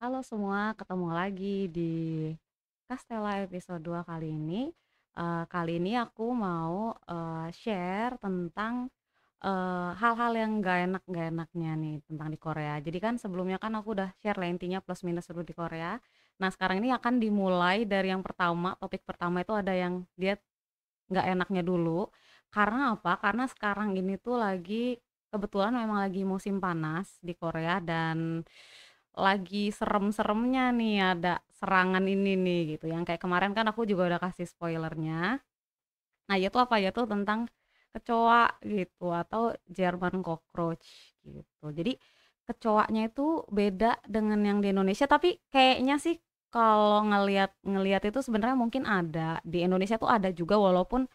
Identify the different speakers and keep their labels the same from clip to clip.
Speaker 1: Halo semua, ketemu lagi di Castella episode 2 kali ini. Kali ini aku mau share tentang hal-hal yang gak enaknya nih tentang di Korea. Jadi kan sebelumnya kan aku udah share lah intinya plus minus dulu di Korea. Nah sekarang ini akan dimulai dari yang pertama, topik pertama itu ada yang dia nggak enaknya dulu. Karena apa? Karena sekarang ini tuh lagi kebetulan memang lagi musim panas di Korea dan lagi serem-seremnya nih ada serangan ini nih gitu. Yang kayak kemarin kan aku juga udah kasih spoilernya. Nah, itu apa ya tuh tentang kecoa gitu atau German cockroach gitu. Jadi kecoanya itu beda dengan yang di Indonesia tapi kayaknya sih kalau ngelihat ngelihat itu sebenarnya mungkin ada di Indonesia tuh ada juga walaupun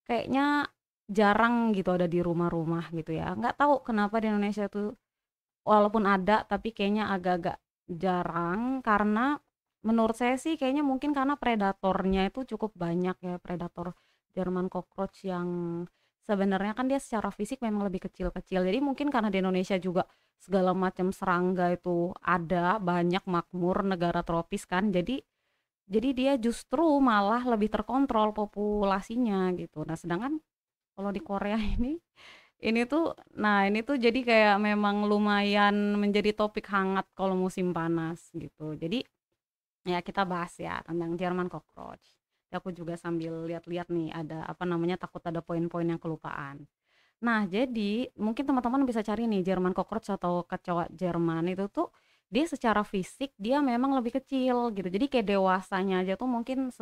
Speaker 1: kayaknya jarang gitu ada di rumah-rumah gitu ya. Nggak tahu kenapa di Indonesia tuh walaupun ada tapi kayaknya agak-agak jarang karena menurut saya sih kayaknya mungkin karena predatornya itu cukup banyak ya, predator German cockroach yang sebenarnya kan dia secara fisik memang lebih kecil-kecil. Jadi mungkin karena di Indonesia juga segala macam serangga itu ada banyak makmur negara tropis kan. Jadi dia justru malah lebih terkontrol populasinya gitu. Nah, sedangkan kalau di Korea ini tuh ini tuh jadi kayak memang lumayan menjadi topik hangat kalau musim panas gitu. Jadi ya kita bahas ya tentang Jerman cockroach. Ya, aku juga sambil lihat-lihat nih ada apa namanya takut ada poin-poin yang kelupaan. Nah, jadi mungkin teman-teman bisa cari nih Jerman cockroach atau kecoa Jerman itu tuh dia secara fisik dia memang lebih kecil gitu. Jadi kayak dewasanya aja tuh mungkin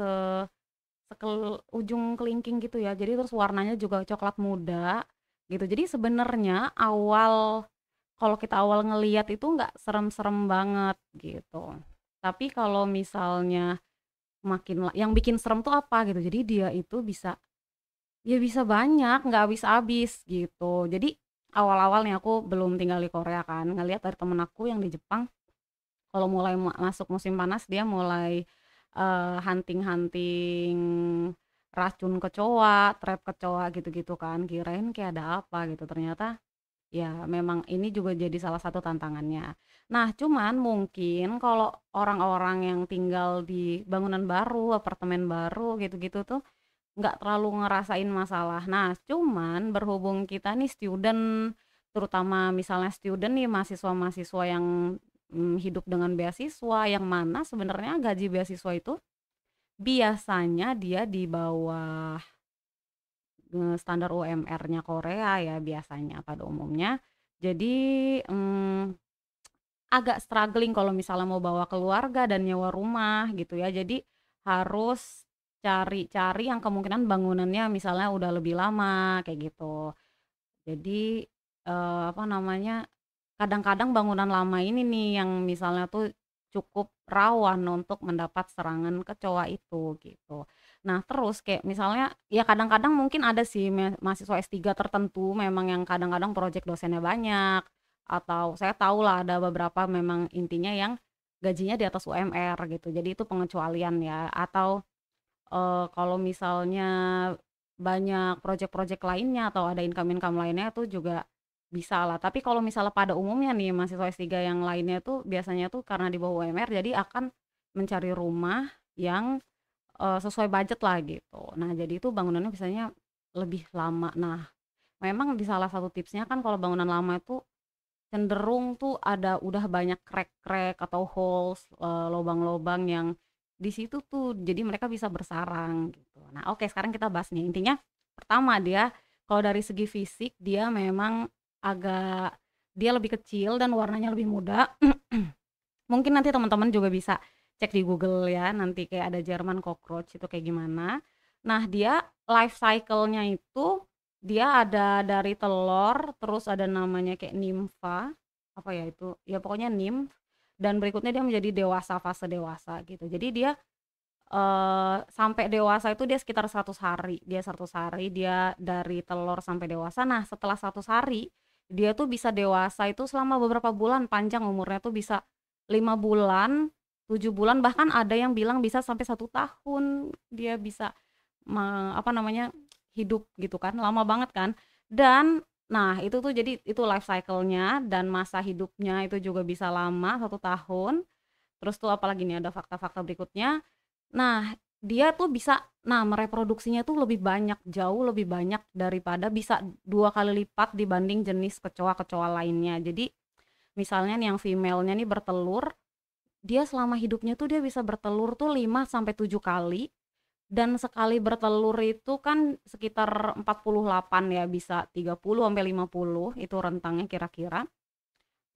Speaker 1: ujung kelingking gitu ya. Jadi terus warnanya juga coklat muda gitu. Jadi sebenarnya kalau kita awal ngeliat itu nggak serem-serem banget gitu. Tapi kalau misalnya yang bikin serem tuh apa gitu. Jadi dia itu bisa banyak, nggak habis-habis gitu. Jadi awal-awal nih aku belum tinggal di Korea kan, ngeliat dari temen aku yang di Jepang kalau mulai masuk musim panas dia mulai hunting-hunting racun kecoa, trap kecoa gitu-gitu kan. Kirain kayak ada apa gitu. Ternyata ya memang ini juga jadi salah satu tantangannya. Nah, cuman mungkin kalau orang-orang yang tinggal di bangunan baru, apartemen baru gitu-gitu tuh nggak terlalu ngerasain masalah. Nah, cuman berhubung kita nih student, terutama misalnya student nih mahasiswa-mahasiswa yang hidup dengan beasiswa, yang mana sebenarnya gaji beasiswa itu biasanya dia di bawah standar UMR-nya Korea ya biasanya pada umumnya. Jadi agak struggling kalau misalnya mau bawa keluarga dan nyewa rumah gitu ya. Jadi harus cari-cari yang kemungkinan bangunannya misalnya udah lebih lama kayak gitu. Jadi apa namanya? Kadang-kadang bangunan lama ini nih yang misalnya tuh cukup rawan untuk mendapat serangan kecoa itu gitu. Nah, terus kayak misalnya ya kadang-kadang mungkin ada sih mahasiswa S3 tertentu memang yang kadang-kadang proyek dosennya banyak atau saya tahu lah ada beberapa memang intinya yang gajinya di atas UMR gitu. Jadi itu pengecualian ya atau kalau misalnya banyak proyek-proyek lainnya atau ada income-income lainnya tuh juga bisa lah. Tapi kalau misalnya pada umumnya nih mahasiswa S3 yang lainnya tuh biasanya tuh karena di bawah UMR jadi akan mencari rumah yang sesuai budget lah gitu. Nah, jadi itu bangunannya biasanya lebih lama. Nah, memang di salah satu tipsnya kan kalau bangunan lama itu cenderung tuh ada udah banyak crack-crack atau holes, lobang-lobang yang di situ tuh jadi mereka bisa bersarang gitu. Nah, oke sekarang kita bahas nih. Intinya pertama dia kalau dari segi fisik dia memang agak dia lebih kecil dan warnanya lebih muda. Mungkin nanti teman-teman juga bisa cek di Google ya, nanti kayak ada German cockroach itu kayak gimana. Nah, dia life cycle-nya itu dia ada dari telur, terus ada namanya kayak nimfa, apa ya itu? Ya pokoknya nymph dan berikutnya dia menjadi dewasa, fase dewasa gitu. Jadi dia sampai dewasa itu dia sekitar 100 hari. Dia 100 hari dia dari telur sampai dewasa. Nah, setelah 100 hari dia tuh bisa dewasa itu selama beberapa bulan, panjang umurnya tuh bisa 5 bulan, 7 bulan, bahkan ada yang bilang bisa sampai 1 tahun dia bisa apa namanya hidup gitu kan, lama banget kan. Dan nah itu tuh jadi itu life cycle-nya dan masa hidupnya itu juga bisa lama 1 tahun Terus tuh apalagi nih ada fakta-fakta berikutnya. Nah, dia tuh bisa mereproduksinya tuh lebih banyak, jauh lebih banyak daripada bisa 2 kali lipat dibanding jenis kecoa-kecoa lainnya. Jadi misalnya nih yang female-nya nih bertelur, dia selama hidupnya tuh dia bisa bertelur tuh 5 sampai 7 kali, dan sekali bertelur itu kan sekitar 48 ya, bisa 30 sampai 50 itu rentangnya kira-kira.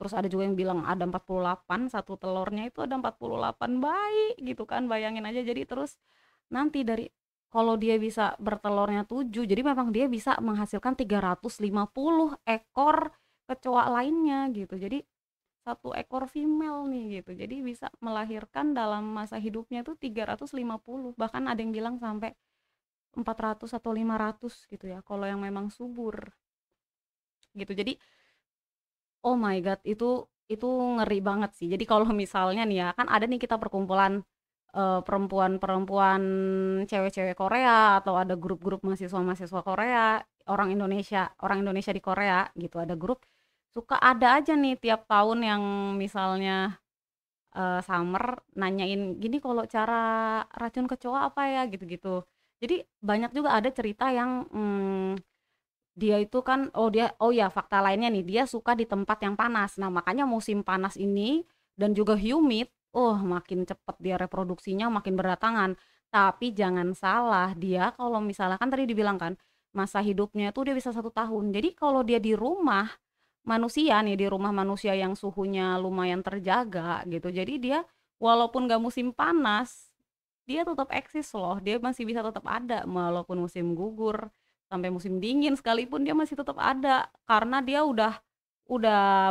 Speaker 1: Terus ada juga yang bilang ada 48, satu telurnya itu ada 48 bayi gitu kan, bayangin aja. Jadi terus nanti dari kalau dia bisa bertelurnya 7, jadi memang dia bisa menghasilkan 350 ekor kecoa lainnya gitu. Jadi satu ekor female nih gitu. Jadi bisa melahirkan dalam masa hidupnya tuh 350, bahkan ada yang bilang sampai 400 atau 500 gitu ya kalau yang memang subur gitu. Jadi oh my god, itu ngeri banget sih. Jadi kalau misalnya nih ya, kan ada nih kita perkumpulan perempuan-perempuan, cewek-cewek Korea, atau ada grup-grup mahasiswa-mahasiswa Korea, orang Indonesia di Korea gitu, ada grup, suka ada aja nih tiap tahun yang misalnya summer nanyain gini, kalau cara racun kecoa apa ya gitu-gitu. Jadi banyak juga ada cerita yang dia itu kan, oh ya, fakta lainnya nih, dia suka di tempat yang panas. Nah, makanya musim panas ini dan juga humid, makin cepet dia reproduksinya, makin berdatangan. Tapi jangan salah, dia kalau misalnya kan tadi dibilang kan, masa hidupnya tuh dia bisa 1 tahun. Jadi kalau dia di rumah manusia nih, di rumah manusia yang suhunya lumayan terjaga gitu, jadi dia walaupun gak musim panas, dia tetap eksis loh, dia masih bisa tetap ada walaupun musim gugur, sampai musim dingin sekalipun dia masih tetap ada, karena dia udah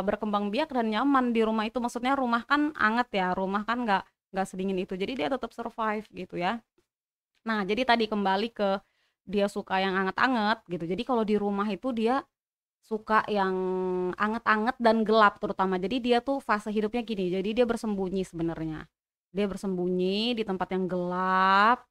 Speaker 1: berkembang biak dan nyaman di rumah itu. Maksudnya rumah kan anget ya, rumah kan nggak sedingin itu, jadi dia tetap survive gitu ya. Nah, jadi tadi kembali ke dia suka yang anget-anget gitu. Jadi kalau di rumah itu dia suka yang anget-anget dan gelap terutama. Jadi dia tuh fase hidupnya gini, jadi dia bersembunyi sebenarnya. Dia bersembunyi di tempat yang gelap.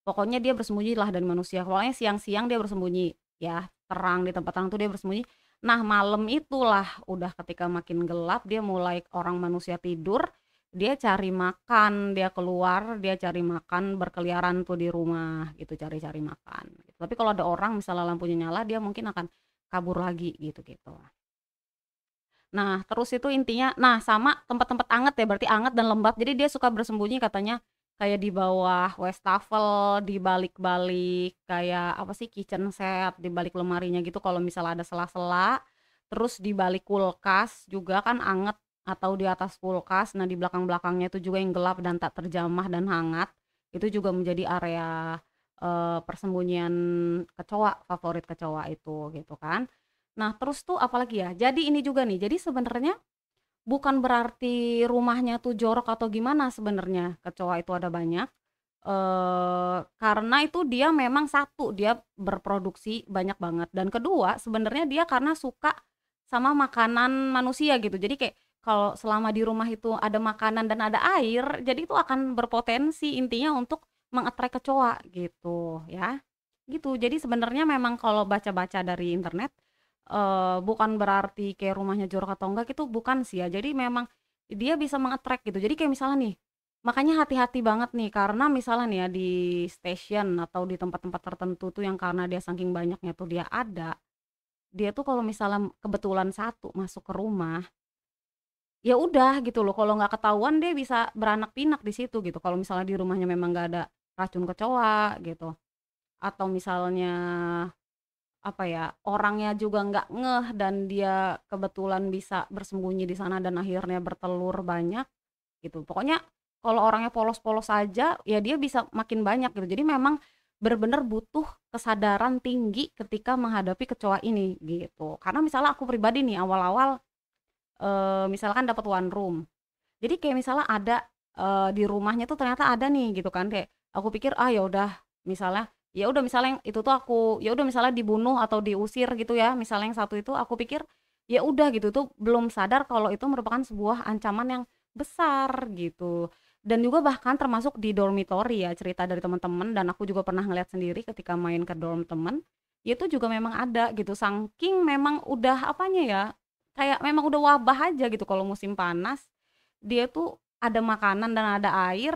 Speaker 1: Pokoknya dia bersembunyi lah dari manusia. Pokoknya siang-siang dia bersembunyi, ya, terang, di tempat terang tuh dia bersembunyi. Nah, malam itulah udah ketika makin gelap, dia mulai, orang manusia tidur, dia cari makan, dia keluar, dia cari makan, berkeliaran tuh di rumah gitu, cari-cari makan gitu. Tapi kalau ada orang misalnya lampunya nyala, dia mungkin akan kabur lagi gitu-gitu. Nah, terus itu intinya, nah, sama tempat-tempat anget ya, berarti anget dan lembab. Jadi dia suka bersembunyi katanya kayak di bawah wastafel, di balik-balik kayak apa sih, kitchen set, di balik lemarinya gitu kalau misalnya ada sela-sela. Terus di balik kulkas juga kan anget, atau di atas kulkas. Nah, di belakang-belakangnya itu juga yang gelap dan tak terjamah dan hangat. Itu juga menjadi area persembunyian kecoa, favorit kecoa itu gitu kan. Nah, terus tuh apalagi ya, jadi ini juga nih, jadi sebenarnya bukan berarti rumahnya tuh jorok atau gimana sebenarnya, kecoa itu ada banyak, karena itu dia memang satu, dia berproduksi banyak banget, dan kedua sebenarnya dia karena suka sama makanan manusia gitu. Jadi kayak kalau selama di rumah itu ada makanan dan ada air, jadi itu akan berpotensi intinya untuk mengattract kecoa gitu ya, gitu. Jadi sebenarnya memang kalau baca-baca dari internet, bukan berarti kayak rumahnya jorok atau enggak, itu bukan sih ya. Jadi memang dia bisa mengattract gitu. Jadi kayak misalnya nih, makanya hati-hati banget nih, karena misalnya nih ya di stasiun atau di tempat-tempat tertentu tuh yang karena dia saking banyaknya tuh dia ada, dia tuh kalau misalnya kebetulan satu masuk ke rumah, ya udah gitu loh, kalau nggak ketahuan dia bisa beranak pinak di situ gitu. Kalau misalnya di rumahnya memang nggak ada racun kecoa gitu, atau misalnya apa ya, orangnya juga nggak ngeh dan dia kebetulan bisa bersembunyi di sana dan akhirnya bertelur banyak gitu. Pokoknya kalau orangnya polos-polos aja ya dia bisa makin banyak gitu. Jadi memang benar-benar butuh kesadaran tinggi ketika menghadapi kecoa ini gitu. Karena misalnya aku pribadi nih awal-awal misalkan dapat one room. Jadi kayak misalnya ada di rumahnya tuh ternyata ada nih gitu kan, kayak aku pikir ya udah, misalnya ya udah, misalnya yang itu tuh aku ya udah misalnya dibunuh atau diusir gitu ya, misalnya yang satu itu aku pikir ya udah gitu, tuh belum sadar kalau itu merupakan sebuah ancaman yang besar gitu. Dan juga bahkan termasuk di dormitory ya, cerita dari teman-teman, dan aku juga pernah ngeliat sendiri ketika main ke dorm temen, itu juga memang ada gitu, saking memang udah apanya ya, kayak memang udah wabah aja gitu kalau musim panas, dia tuh ada makanan dan ada air,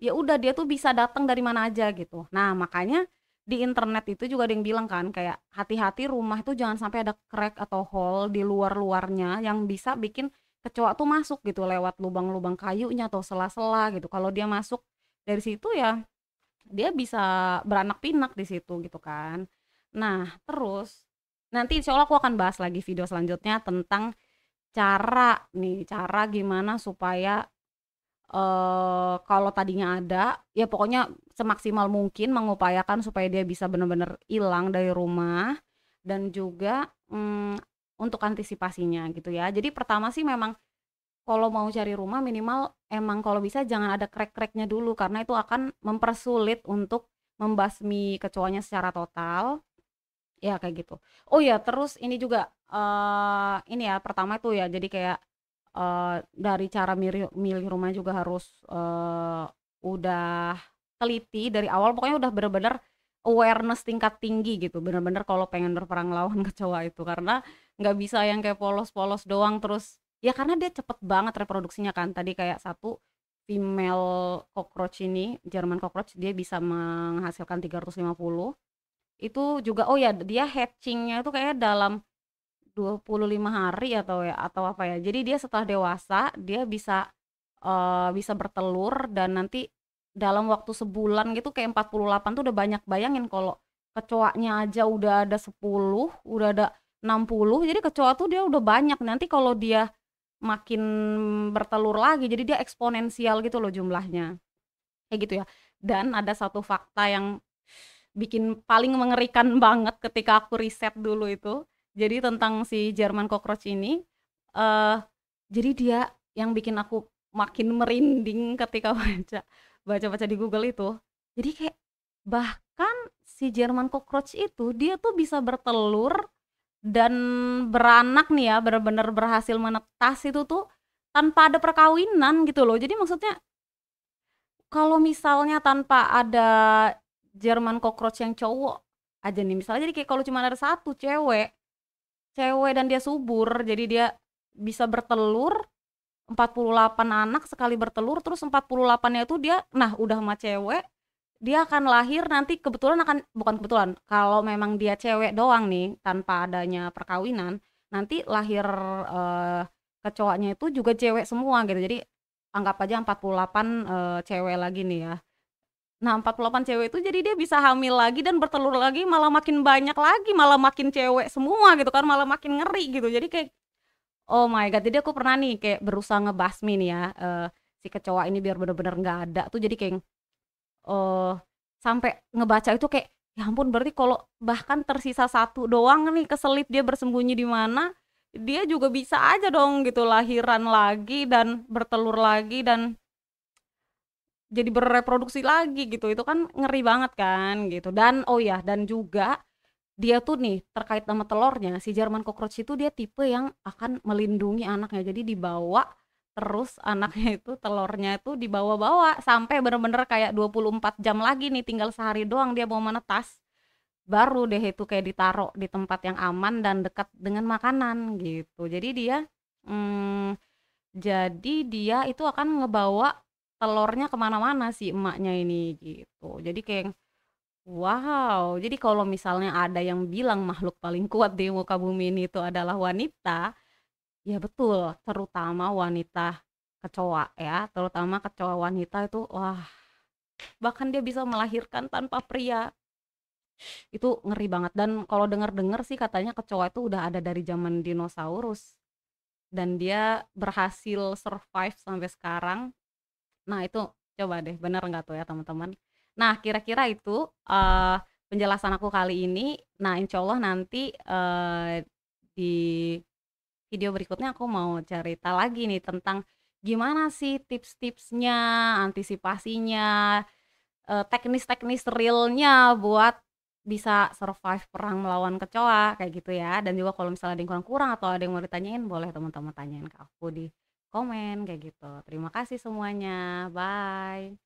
Speaker 1: ya udah dia tuh bisa datang dari mana aja gitu. Nah, makanya di internet itu juga ada yang bilang kan kayak hati-hati rumah itu jangan sampai ada crack atau hole di luar-luarnya yang bisa bikin kecoa tuh masuk gitu lewat lubang-lubang kayunya atau sela-sela gitu. Kalau dia masuk dari situ ya dia bisa beranak pinak di situ gitu kan. Nah, terus nanti insya Allah aku akan bahas lagi video selanjutnya tentang cara gimana supaya kalau tadinya ada, ya pokoknya semaksimal mungkin mengupayakan supaya dia bisa benar-benar hilang dari rumah dan juga, untuk antisipasinya gitu ya. Jadi pertama sih memang kalau mau cari rumah minimal emang kalau bisa jangan ada crack-crack-nya dulu karena itu akan mempersulit untuk membasmi kecoanya secara total, ya kayak gitu. Oh ya terus ini juga, ini ya pertama itu ya jadi kayak, dari cara milih milih rumah juga harus, udah teliti dari awal pokoknya udah bener-bener awareness tingkat tinggi gitu, bener-bener kalau pengen berperang lawan kecoa itu karena nggak bisa yang kayak polos-polos doang terus ya karena dia cepet banget reproduksinya kan tadi kayak satu female cockroach ini German cockroach dia bisa menghasilkan 350 itu juga oh ya dia hatchingnya itu kayak dalam 25 hari atau apa ya. Jadi dia setelah dewasa dia bisa bisa bertelur dan nanti dalam waktu sebulan gitu kayak 48 tuh udah banyak. Bayangin kalau kecoanya aja udah ada 10, udah ada 60. Jadi kecoa tuh dia udah banyak. Nanti kalau dia makin bertelur lagi jadi dia eksponensial gitu loh jumlahnya. Kayak gitu ya. Dan ada satu fakta yang bikin paling mengerikan banget ketika aku riset dulu itu. Jadi tentang si German cockroach ini, eh jadi dia yang bikin aku makin merinding ketika baca-baca di Google itu. Jadi kayak bahkan si German cockroach itu dia tuh bisa bertelur dan beranak nih ya, benar-benar berhasil menetas itu tuh tanpa ada perkawinan gitu loh. Jadi maksudnya kalau misalnya tanpa ada German cockroach yang cowok aja nih, misalnya jadi kayak kalau cuma ada satu cewek, cewek dan dia subur, jadi dia bisa bertelur 48 anak sekali bertelur, terus 48-nya itu dia, nah udah sama cewek, dia akan lahir nanti kebetulan akan, bukan kebetulan, kalau memang dia cewek doang nih, tanpa adanya perkawinan, nanti lahir kecoanya itu juga cewek semua gitu, jadi anggap aja 48 cewek lagi nih ya. Nah, 48 cewek itu jadi dia bisa hamil lagi dan bertelur lagi malah makin banyak lagi, malah makin cewek semua gitu kan, malah makin ngeri gitu. Jadi kayak oh my god, jadi aku pernah nih kayak berusaha ngebasmi nih ya si kecoa ini biar bener-bener nggak ada tuh jadi kayak eh sampai ngebaca itu kayak ya ampun berarti kalau bahkan tersisa satu doang nih keselip dia bersembunyi di mana dia juga bisa aja dong gitu lahiran lagi dan bertelur lagi dan jadi bereproduksi lagi gitu, itu kan ngeri banget kan gitu. Dan oh ya, dan juga dia tuh nih terkait sama telurnya, si German cockroach itu dia tipe yang akan melindungi anaknya. Jadi dibawa terus anaknya itu telurnya itu dibawa-bawa sampai bener-bener kayak 24 jam lagi nih tinggal sehari doang dia mau menetas. Baru deh itu kayak ditaruh di tempat yang aman dan dekat dengan makanan gitu. Hmm, jadi dia itu akan ngebawa telurnya kemana-mana si emaknya ini gitu. Jadi kayak wow. Jadi kalau misalnya ada yang bilang makhluk paling kuat di muka bumi ini itu adalah wanita, ya betul. Terutama wanita kecoa ya. Terutama kecoa wanita itu wah bahkan dia bisa melahirkan tanpa pria. Itu ngeri banget. Dan kalau dengar-dengar sih katanya kecoa itu udah ada dari zaman dinosaurus. Dan dia berhasil survive sampai sekarang. Nah itu coba deh bener nggak tuh ya teman-teman. Nah kira-kira itu penjelasan aku kali ini. Nah insya Allah nanti di video berikutnya aku mau cerita lagi nih tentang gimana sih tips-tipsnya, antisipasinya, teknis-teknis realnya buat bisa survive perang melawan kecoa kayak gitu ya. Dan juga kalau misalnya ada yang kurang-kurang atau ada yang mau ditanyain boleh teman-teman tanyain ke aku di komen kayak gitu. Terima kasih semuanya. Bye.